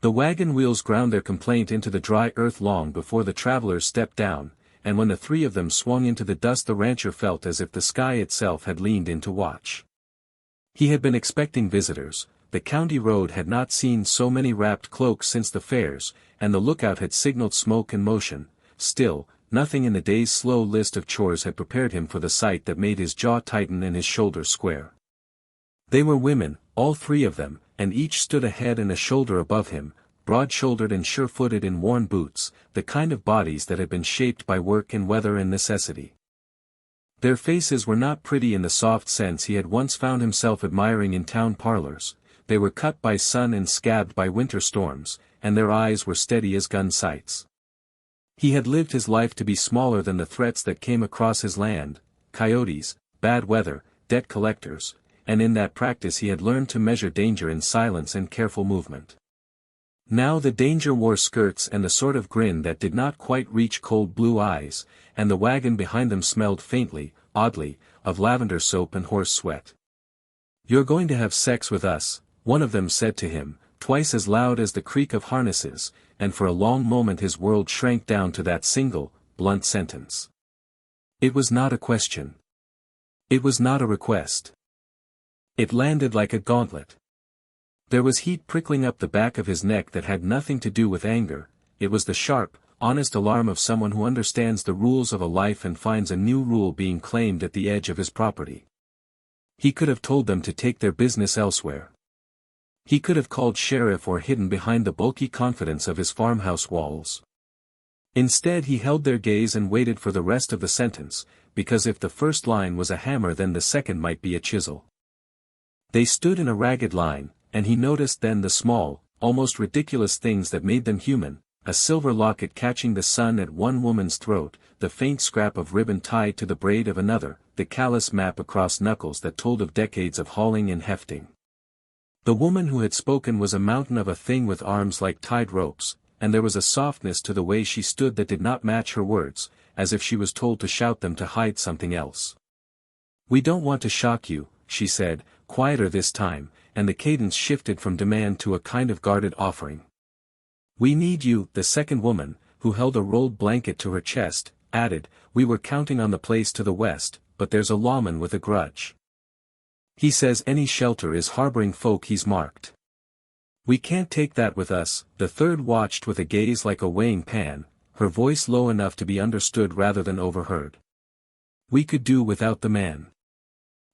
The wagon wheels ground their complaint into the dry earth long before the travelers stepped down, and when the three of them swung into the dust the rancher felt as if the sky itself had leaned in to watch. He had been expecting visitors. The county road had not seen so many wrapped cloaks since the fairs, and the lookout had signaled smoke and motion. Still, nothing in the day's slow list of chores had prepared him for the sight that made his jaw tighten and his shoulders square. They were women, all three of them, and each stood a head and a shoulder above him, broad-shouldered and sure-footed in worn boots, the kind of bodies that had been shaped by work and weather and necessity. Their faces were not pretty in the soft sense he had once found himself admiring in town parlors. They were cut by sun and scabbed by winter storms, and their eyes were steady as gun sights. He had lived his life to be smaller than the threats that came across his land, coyotes, bad weather, debt collectors, and in that practice he had learned to measure danger in silence and careful movement. Now the danger wore skirts and the sort of grin that did not quite reach cold blue eyes, and the wagon behind them smelled faintly, oddly, of lavender soap and horse sweat. "You're going to have sex with us," one of them said to him, twice as loud as the creak of harnesses, and for a long moment his world shrank down to that single, blunt sentence. It was not a question. It was not a request. It landed like a gauntlet. There was heat prickling up the back of his neck that had nothing to do with anger. It was the sharp, honest alarm of someone who understands the rules of a life and finds a new rule being claimed at the edge of his property. He could have told them to take their business elsewhere. He could have called sheriff or hidden behind the bulky confidence of his farmhouse walls. Instead he held their gaze and waited for the rest of the sentence, because if the first line was a hammer then the second might be a chisel. They stood in a ragged line, and he noticed then the small, almost ridiculous things that made them human, a silver locket catching the sun at one woman's throat, the faint scrap of ribbon tied to the braid of another, the callous map across knuckles that told of decades of hauling and hefting. The woman who had spoken was a mountain of a thing with arms like tied ropes, and there was a softness to the way she stood that did not match her words, as if she was told to shout them to hide something else. "We don't want to shock you," she said, quieter this time, and the cadence shifted from demand to a kind of guarded offering. "We need you," the second woman, who held a rolled blanket to her chest, added. "We were counting on the place to the west, but there's a lawman with a grudge. He says any shelter is harboring folk he's marked. We can't take that with us." The third watched with a gaze like a weighing pan, her voice low enough to be understood rather than overheard. "We could do without the man.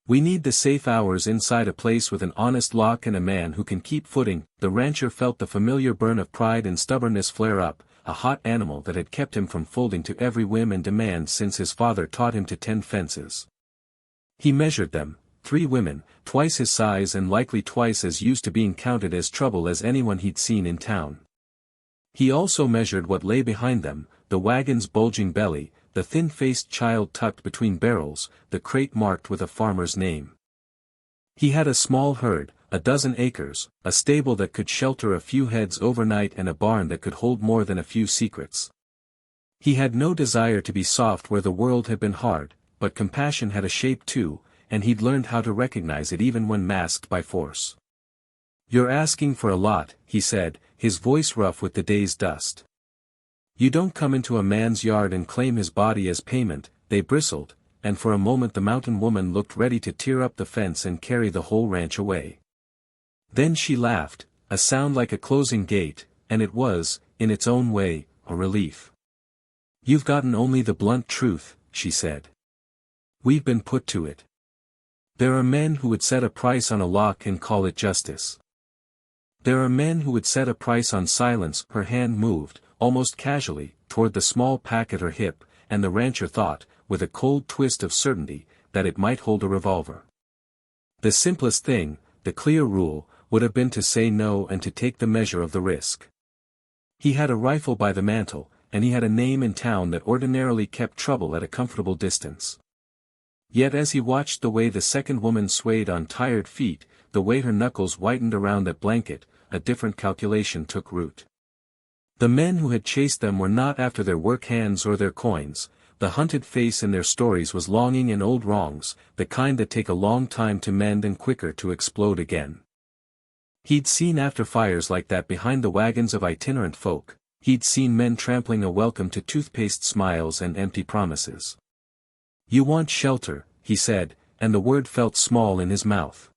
We need the safe hours inside a place with an honest lock and a man who can keep footing." The rancher felt the familiar burn of pride and stubbornness flare up, a hot animal that had kept him from folding to every whim and demand since his father taught him to tend fences. He measured them, 3 women, twice his size and likely twice as used to being counted as trouble as anyone he'd seen in town. He also measured what lay behind them, the wagon's bulging belly, the thin-faced child tucked between barrels, the crate marked with a farmer's name. He had a small herd, a dozen acres, a stable that could shelter a few heads overnight and a barn that could hold more than a few secrets. He had no desire to be soft where the world had been hard, but compassion had a shape too, and he'd learned how to recognize it even when masked by force. "You're asking for a lot," he said, his voice rough with the day's dust. "You don't come into a man's yard and claim his body as payment." They bristled, and for a moment the mountain woman looked ready to tear up the fence and carry the whole ranch away. Then she laughed, a sound like a closing gate, and it was, in its own way, a relief. "You've gotten only the blunt truth," she said. "We've been put to it. There are men who would set a price on a lock and call it justice. There are men who would set a price on silence." Her hand moved, almost casually, toward the small pack at her hip, and the rancher thought, with a cold twist of certainty, that it might hold a revolver. The simplest thing, the clear rule, would have been to say no and to take the measure of the risk. He had a rifle by the mantel, and he had a name in town that ordinarily kept trouble at a comfortable distance. Yet as he watched the way the second woman swayed on tired feet, the way her knuckles whitened around that blanket, a different calculation took root. The men who had chased them were not after their work hands or their coins. The hunted face in their stories was longing and old wrongs, the kind that take a long time to mend and quicker to explode again. He'd seen after fires like that behind the wagons of itinerant folk, he'd seen men trampling a welcome to toothpaste smiles and empty promises. "You want shelter," he said, and the word felt small in his mouth.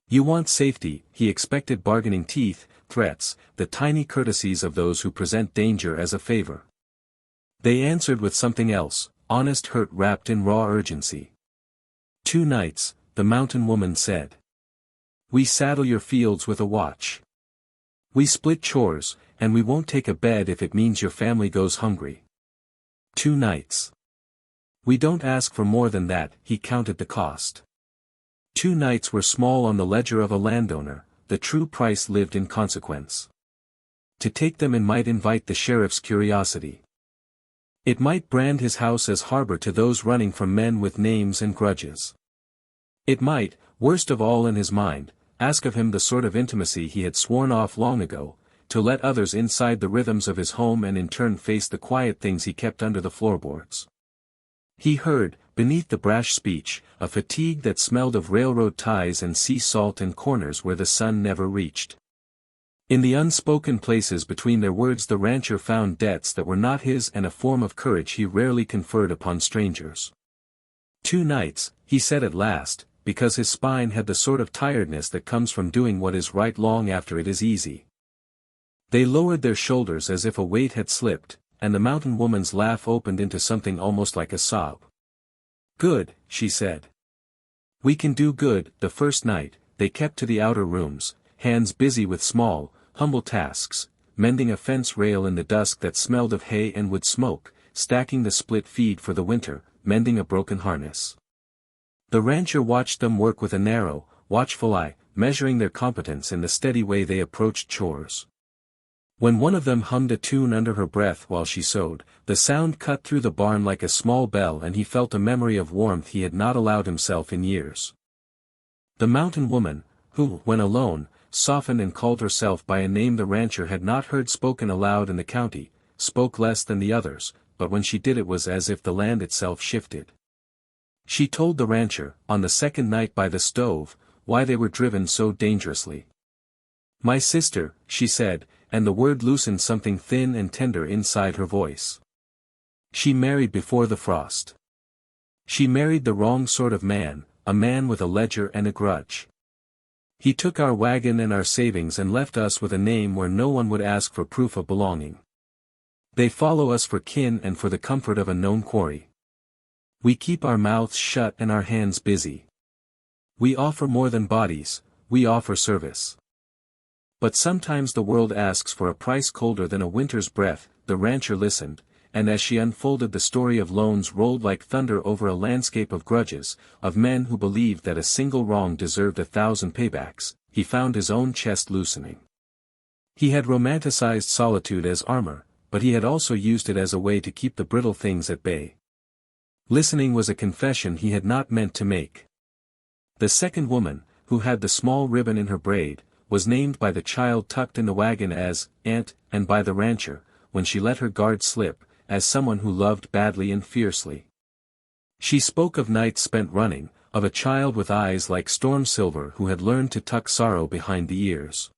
"You want safety," he expected bargaining teeth, threats, the tiny courtesies of those who present danger as a favor. They answered with something else, honest hurt wrapped in raw urgency. "2 nights," the mountain woman said. "We saddle your fields with a watch. We split chores, and we won't take a bed if it means your family goes hungry. 2 nights. We don't ask for more than that." He counted the cost. 2 nights were small on the ledger of a landowner, the true price lived in consequence. To take them in might invite the sheriff's curiosity. It might brand his house as harbor to those running from men with names and grudges. It might, worst of all in his mind, ask of him the sort of intimacy he had sworn off long ago, to let others inside the rhythms of his home and in turn face the quiet things he kept under the floorboards. He heard, beneath the brash speech, a fatigue that smelled of railroad ties and sea salt and corners where the sun never reached. In the unspoken places between their words the rancher found debts that were not his and a form of courage he rarely conferred upon strangers. 2 nights, he said at last, because his spine had the sort of tiredness that comes from doing what is right long after it is easy. They lowered their shoulders as if a weight had slipped, and the mountain woman's laugh opened into something almost like a sob. "Good," she said. "We can do good." The first night, they kept to the outer rooms, hands busy with small, humble tasks, mending a fence rail in the dusk that smelled of hay and wood smoke, stacking the split feed for the winter, mending a broken harness. The rancher watched them work with a narrow, watchful eye, measuring their competence in the steady way they approached chores. When one of them hummed a tune under her breath while she sewed, the sound cut through the barn like a small bell and he felt a memory of warmth he had not allowed himself in years. The mountain woman, who, when alone, softened and called herself by a name the rancher had not heard spoken aloud in the county, spoke less than the others, but when she did it was as if the land itself shifted. She told the rancher, on the second night by the stove, why they were driven so dangerously. "My sister," she said, and the word loosened something thin and tender inside her voice. "She married before the frost. She married the wrong sort of man, a man with a ledger and a grudge. He took our wagon and our savings and left us with a name where no one would ask for proof of belonging. They follow us for kin and for the comfort of a known quarry. We keep our mouths shut and our hands busy. We offer more than bodies, we offer service. But sometimes the world asks for a price colder than a winter's breath." The rancher listened, and as she unfolded the story of loans rolled like thunder over a landscape of grudges, of men who believed that a single wrong deserved 1,000 paybacks, he found his own chest loosening. He had romanticized solitude as armor, but he had also used it as a way to keep the brittle things at bay. Listening was a confession he had not meant to make. The second woman, who had the small ribbon in her braid, was named by the child tucked in the wagon as Aunt, and by the rancher, when she let her guard slip, as someone who loved badly and fiercely. She spoke of nights spent running, of a child with eyes like storm silver who had learned to tuck sorrow behind the ears.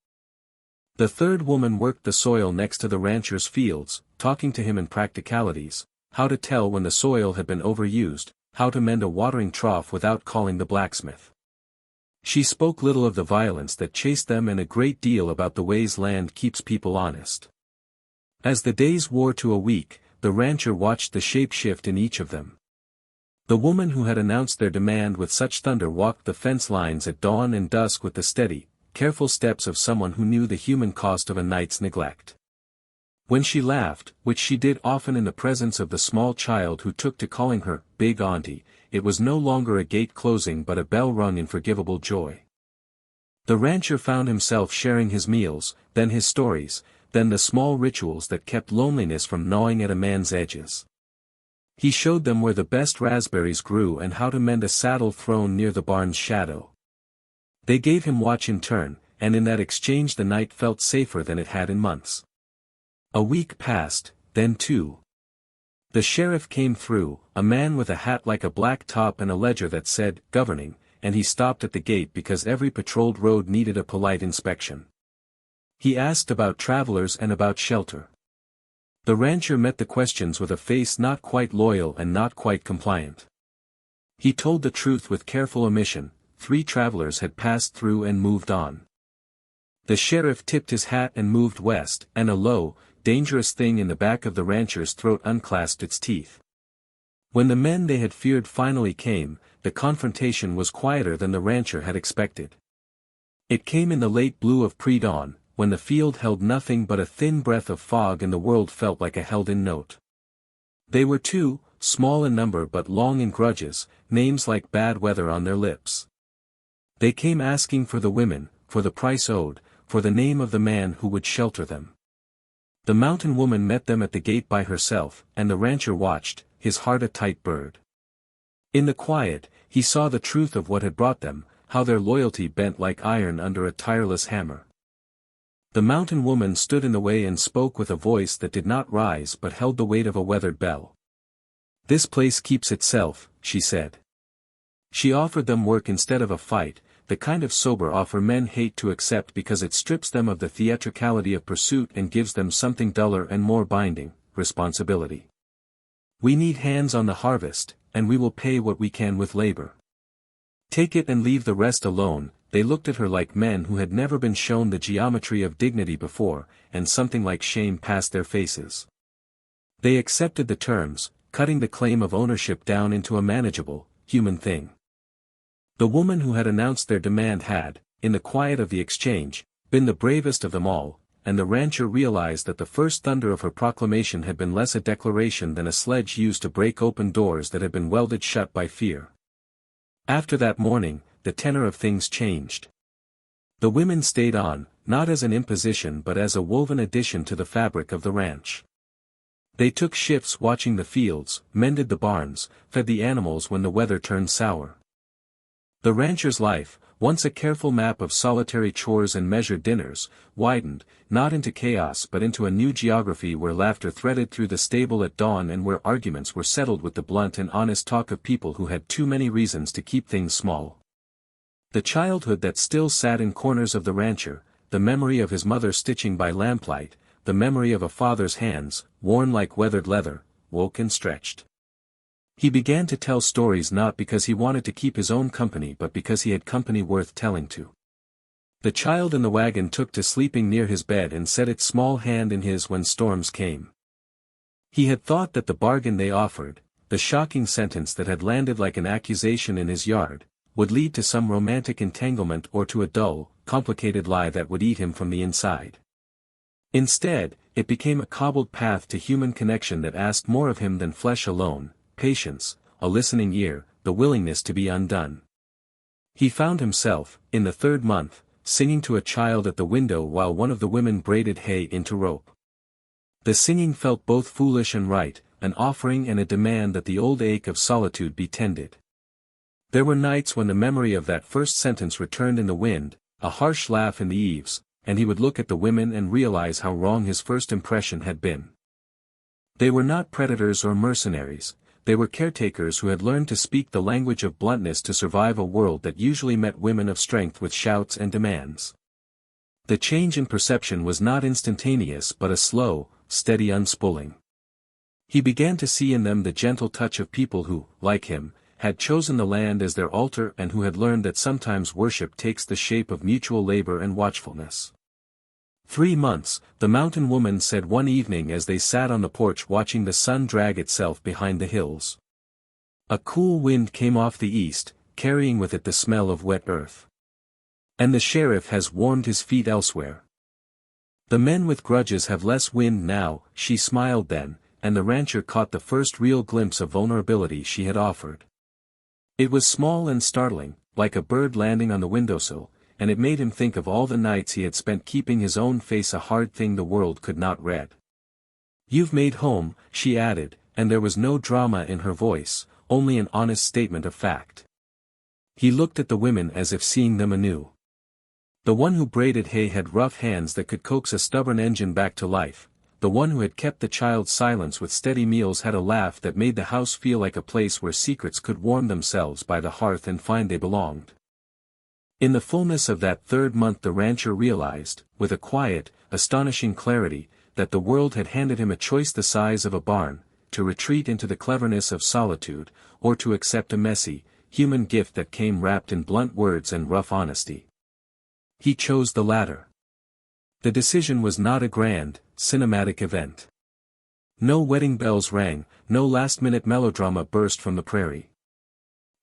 The third woman worked the soil next to the rancher's fields, talking to him in practicalities, how to tell when the soil had been overused, how to mend a watering trough without calling the blacksmith. She spoke little of the violence that chased them and a great deal about the ways land keeps people honest. As the days wore to a week, the rancher watched the shape shift in each of them. The woman who had announced their demand with such thunder walked the fence lines at dawn and dusk with the steady, careful steps of someone who knew the human cost of a night's neglect. When she laughed, which she did often in the presence of the small child who took to calling her Big Auntie, it was no longer a gate closing but a bell rung in forgivable joy. The rancher found himself sharing his meals, then his stories, then the small rituals that kept loneliness from gnawing at a man's edges. He showed them where the best raspberries grew and how to mend a saddle thrown near the barn's shadow. They gave him watch in turn, and in that exchange the night felt safer than it had in months. A week passed, then 2. The sheriff came through, a man with a hat like a black top and a ledger that said, "Governing," and he stopped at the gate because every patrolled road needed a polite inspection. He asked about travelers and about shelter. The rancher met the questions with a face not quite loyal and not quite compliant. He told the truth with careful omission: 3 travelers had passed through and moved on. The sheriff tipped his hat and moved west, and a low, dangerous thing in the back of the rancher's throat unclasped its teeth. When the men they had feared finally came, the confrontation was quieter than the rancher had expected. It came in the late blue of pre-dawn, when the field held nothing but a thin breath of fog and the world felt like a held-in note. They were 2, small in number but long in grudges, names like bad weather on their lips. They came asking for the women, for the price owed, for the name of the man who would shelter them. The mountain woman met them at the gate by herself, and the rancher watched, his heart a tight bird. In the quiet, he saw the truth of what had brought them, how their loyalty bent like iron under a tireless hammer. The mountain woman stood in the way and spoke with a voice that did not rise but held the weight of a weathered bell. "This place keeps itself," she said. She offered them work instead of a fight, the kind of sober offer men hate to accept because it strips them of the theatricality of pursuit and gives them something duller and more binding: responsibility. "We need hands on the harvest, and we will pay what we can with labor. Take it and leave the rest alone." They looked at her like men who had never been shown the geometry of dignity before, and something like shame passed their faces. They accepted the terms, cutting the claim of ownership down into a manageable, human thing. The woman who had announced their demand had, in the quiet of the exchange, been the bravest of them all, and the rancher realized that the first thunder of her proclamation had been less a declaration than a sledge used to break open doors that had been welded shut by fear. After that morning, the tenor of things changed. The women stayed on, not as an imposition but as a woven addition to the fabric of the ranch. They took shifts watching the fields, mended the barns, fed the animals when the weather turned sour. The rancher's life, once a careful map of solitary chores and measured dinners, widened, not into chaos but into a new geography where laughter threaded through the stable at dawn and where arguments were settled with the blunt and honest talk of people who had too many reasons to keep things small. The childhood that still sat in corners of the rancher, the memory of his mother stitching by lamplight, the memory of a father's hands, worn like weathered leather, woke and stretched. He began to tell stories not because he wanted to keep his own company but because he had company worth telling to. The child in the wagon took to sleeping near his bed and set its small hand in his when storms came. He had thought that the bargain they offered, the shocking sentence that had landed like an accusation in his yard, would lead to some romantic entanglement or to a dull, complicated lie that would eat him from the inside. Instead, it became a cobbled path to human connection that asked more of him than flesh alone: patience, a listening ear, the willingness to be undone. He found himself, in the 3rd month, singing to a child at the window while one of the women braided hay into rope. The singing felt both foolish and right, an offering and a demand that the old ache of solitude be tended. There were nights when the memory of that first sentence returned in the wind, a harsh laugh in the eaves, and he would look at the women and realize how wrong his first impression had been. They were not predators or mercenaries. They were caretakers who had learned to speak the language of bluntness to survive a world that usually met women of strength with shouts and demands. The change in perception was not instantaneous but a slow, steady unspooling. He began to see in them the gentle touch of people who, like him, had chosen the land as their altar and who had learned that sometimes worship takes the shape of mutual labor and watchfulness. 3 months, the mountain woman said one evening as they sat on the porch watching the sun drag itself behind the hills. A cool wind came off the east, carrying with it the smell of wet earth. And the sheriff has warmed his feet elsewhere. The men with grudges have less wind now. She smiled then, and the rancher caught the first real glimpse of vulnerability she had offered. It was small and startling, like a bird landing on the windowsill, and it made him think of all the nights he had spent keeping his own face a hard thing the world could not read. "You've made home," she added, and there was no drama in her voice, only an honest statement of fact. He looked at the women as if seeing them anew. The one who braided hay had rough hands that could coax a stubborn engine back to life, the one who had kept the child's silence with steady meals, had a laugh that made the house feel like a place where secrets could warm themselves by the hearth and find they belonged. In the fullness of that third month the rancher realized, with a quiet, astonishing clarity, that the world had handed him a choice the size of a barn, to retreat into the cleverness of solitude, or to accept a messy, human gift that came wrapped in blunt words and rough honesty. He chose the latter. The decision was not a grand, cinematic event. No wedding bells rang, no last-minute melodrama burst from the prairie.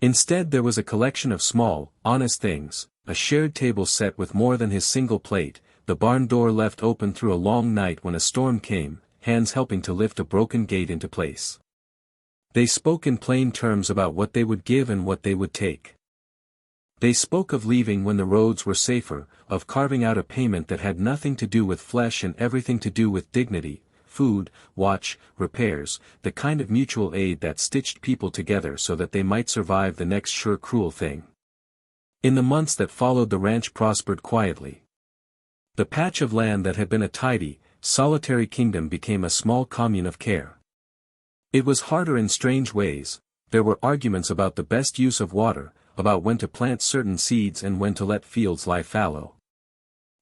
Instead there was a collection of small, honest things, a shared table set with more than his single plate, the barn door left open through a long night when a storm came, hands helping to lift a broken gate into place. They spoke in plain terms about what they would give and what they would take. They spoke of leaving when the roads were safer, of carving out a payment that had nothing to do with flesh and everything to do with dignity, food, watch, repairs, the kind of mutual aid that stitched people together so that they might survive the next sure cruel thing. In the months that followed the ranch prospered quietly. The patch of land that had been a tidy, solitary kingdom became a small commune of care. It was harder in strange ways. There were arguments about the best use of water, about when to plant certain seeds and when to let fields lie fallow.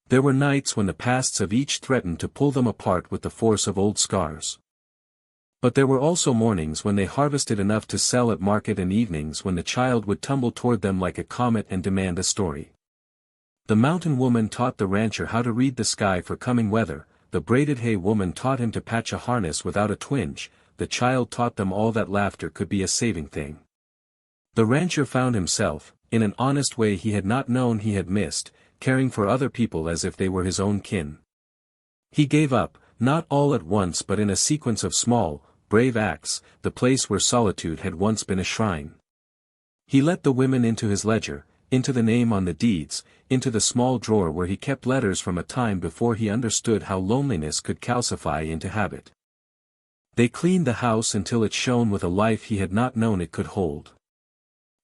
There were nights when the pasts of each threatened to pull them apart with the force of old scars. But there were also mornings when they harvested enough to sell at market and evenings when the child would tumble toward them like a comet and demand a story. The mountain woman taught the rancher how to read the sky for coming weather, the braided hay woman taught him to patch a harness without a twinge, the child taught them all that laughter could be a saving thing. The rancher found himself, in an honest way he had not known he had missed, caring for other people as if they were his own kin. He gave up, not all at once but in a sequence of small, brave acts, the place where solitude had once been a shrine. He let the women into his ledger, into the name on the deeds, into the small drawer where he kept letters from a time before he understood how loneliness could calcify into habit. They cleaned the house until it shone with a life he had not known it could hold.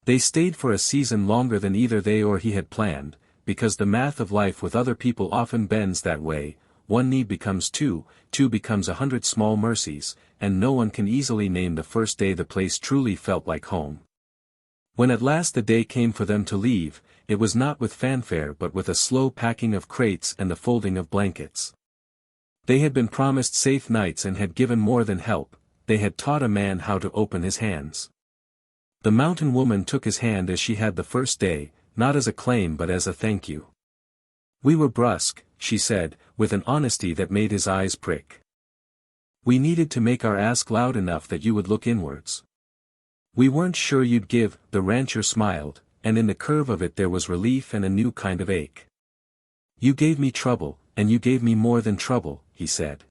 They stayed for a season longer than either they or he had planned, because the math of life with other people often bends that way, one need becomes two becomes 100 small mercies, and no one can easily name the first day the place truly felt like home. When at last the day came for them to leave, it was not with fanfare but with a slow packing of crates and the folding of blankets. They had been promised safe nights and had given more than help, they had taught a man how to open his hands. The mountain woman took his hand as she had the first day, not as a claim but as a thank you. We were brusque, she said, with an honesty that made his eyes prick. We needed to make our ask loud enough that you would look inwards. We weren't sure you'd give, the rancher smiled, and in the curve of it there was relief and a new kind of ache. You gave me trouble, and you gave me more than trouble, he said.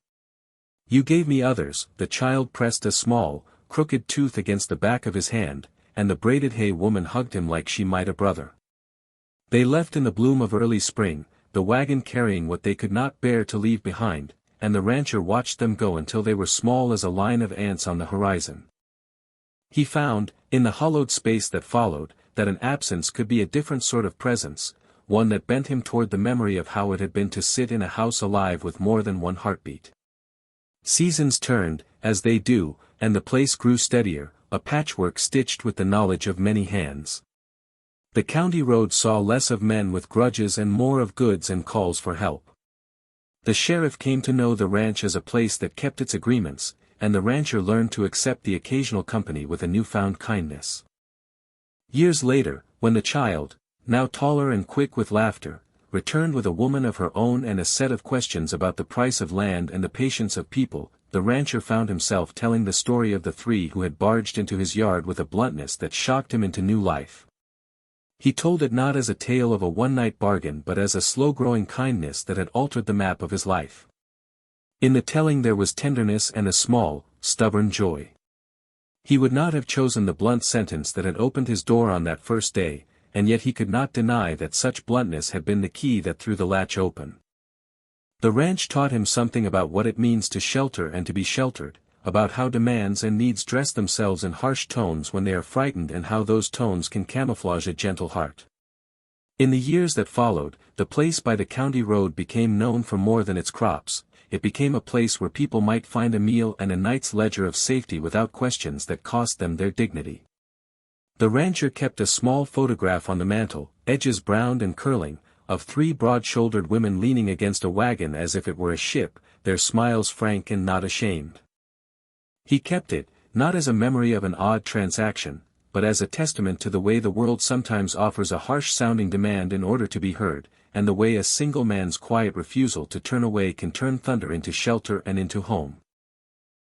You gave me others. The child pressed a small, crooked tooth against the back of his hand, and the braided hay woman hugged him like she might a brother. They left in the bloom of early spring, the wagon carrying what they could not bear to leave behind, and the rancher watched them go until they were small as a line of ants on the horizon. He found, in the hollowed space that followed, that an absence could be a different sort of presence, one that bent him toward the memory of how it had been to sit in a house alive with more than one heartbeat. Seasons turned, as they do, and the place grew steadier, a patchwork stitched with the knowledge of many hands. The county road saw less of men with grudges and more of goods and calls for help. The sheriff came to know the ranch as a place that kept its agreements, and the rancher learned to accept the occasional company with a newfound kindness. Years later, when the child, now taller and quick with laughter, returned with a woman of her own and a set of questions about the price of land and the patience of people, the rancher found himself telling the story of the three who had barged into his yard with a bluntness that shocked him into new life. He told it not as a tale of a one-night bargain but as a slow-growing kindness that had altered the map of his life. In the telling there was tenderness and a small, stubborn joy. He would not have chosen the blunt sentence that had opened his door on that first day, and yet he could not deny that such bluntness had been the key that threw the latch open. The ranch taught him something about what it means to shelter and to be sheltered, about how demands and needs dress themselves in harsh tones when they are frightened and how those tones can camouflage a gentle heart. In the years that followed, the place by the county road became known for more than its crops. it became a place where people might find a meal and a night's ledger of safety without questions that cost them their dignity. The rancher kept a small photograph on the mantel, edges browned and curling, of three broad-shouldered women leaning against a wagon as if it were a ship, their smiles frank and not ashamed. He kept it, not as a memory of an odd transaction, but as a testament to the way the world sometimes offers a harsh-sounding demand in order to be heard, and the way a single man's quiet refusal to turn away can turn thunder into shelter and into home.